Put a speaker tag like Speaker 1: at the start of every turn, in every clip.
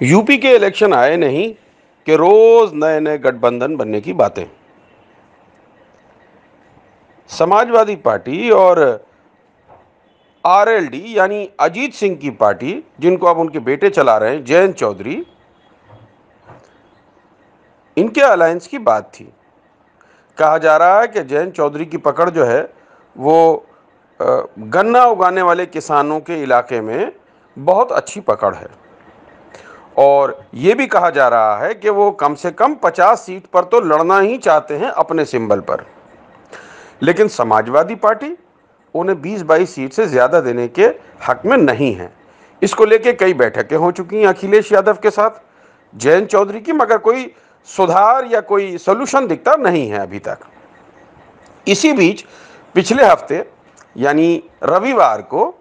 Speaker 1: UP के election आए नहीं कि रोज नए नए गठबंधन बनने की बातें। समाजवादी पार्टी और आरएलडी यानी अजीत सिंह की पार्टी, जिनको अब उनके बेटे चला रहे हैं जयंत चौधरी, इनके अलायंस की बात थी। कहा जा रहा है कि जयंत चौधरी की पकड़ जो है वो गन्ना उगाने वाले किसानों के इलाके में बहुत अच्छी पकड़ है, और ये भी कहा जा रहा है कि वो कम से कम 50 सीट पर तो लड़ना ही चाहते हैं अपने सिंबल पर। लेकिन समाजवादी पार्टी उन्हें 20-22 सीट से ज़्यादा देने के हक में नहीं है। इसको लेके कई बैठकें हो चुकी हैं अखिलेश यादव के साथ जयंत चौधरी की, मगर कोई सुधार या कोई सोल्यूशन दिखता नहीं है अभी तक। इसी बीच पिछले हफ्ते यानी रविवार को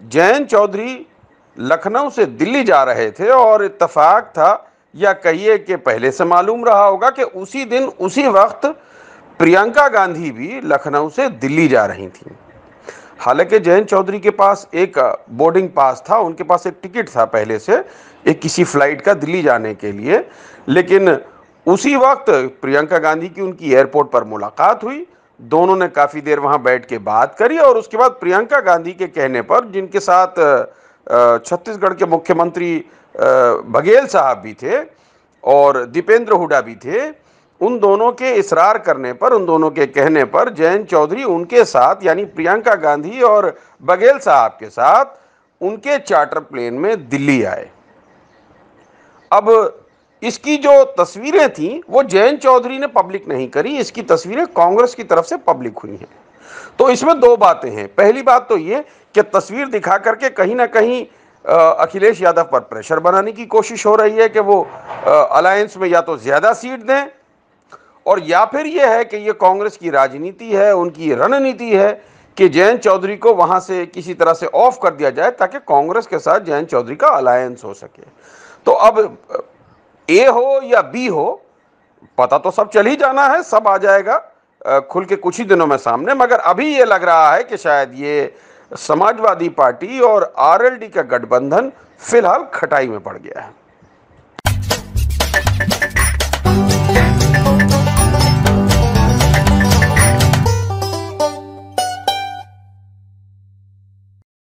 Speaker 1: जयंत चौधरी लखनऊ से दिल्ली जा रहे थे, और इत्तेफाक था, या कहिए कि पहले से मालूम रहा होगा कि उसी दिन उसी वक्त प्रियंका गांधी भी लखनऊ से दिल्ली जा रही थी। हालांकि जयंत चौधरी के पास एक बोर्डिंग पास था, उनके पास एक टिकट था पहले से एक किसी फ्लाइट का दिल्ली जाने के लिए, लेकिन उसी वक्त प्रियंका गांधी की उनकी एयरपोर्ट पर मुलाकात हुई। दोनों ने काफ़ी देर वहां बैठ के बात करी, और उसके बाद प्रियंका गांधी के कहने पर, जिनके साथ छत्तीसगढ़ के मुख्यमंत्री बघेल साहब भी थे और दीपेंद्र हुड्डा भी थे, उन दोनों के इसरार करने पर, उन दोनों के कहने पर जयंत चौधरी उनके साथ यानी प्रियंका गांधी और बघेल साहब के साथ उनके चार्टर प्लेन में दिल्ली आए। अब इसकी जो तस्वीरें थीं वो जयंत चौधरी ने पब्लिक नहीं करी, इसकी तस्वीरें कांग्रेस की तरफ से पब्लिक हुई हैं। तो इसमें दो बातें हैं। पहली बात तो ये कि तस्वीर दिखा करके कहीं ना कहीं अखिलेश यादव पर प्रेशर बनाने की कोशिश हो रही है कि वो अलायंस में या तो ज़्यादा सीट दें, और या फिर ये है कि ये कांग्रेस की राजनीति है, उनकी रणनीति है कि जयंत चौधरी को वहाँ से किसी तरह से ऑफ कर दिया जाए ताकि कांग्रेस के साथ जयंत चौधरी का अलायंस हो सके। तो अब ए हो या बी हो, पता तो सब चल ही जाना है, सब आ जाएगा खुल के कुछ ही दिनों में सामने। मगर अभी ये लग रहा है कि शायद ये समाजवादी पार्टी और आरएलडी का गठबंधन फिलहाल खटाई में पड़ गया है।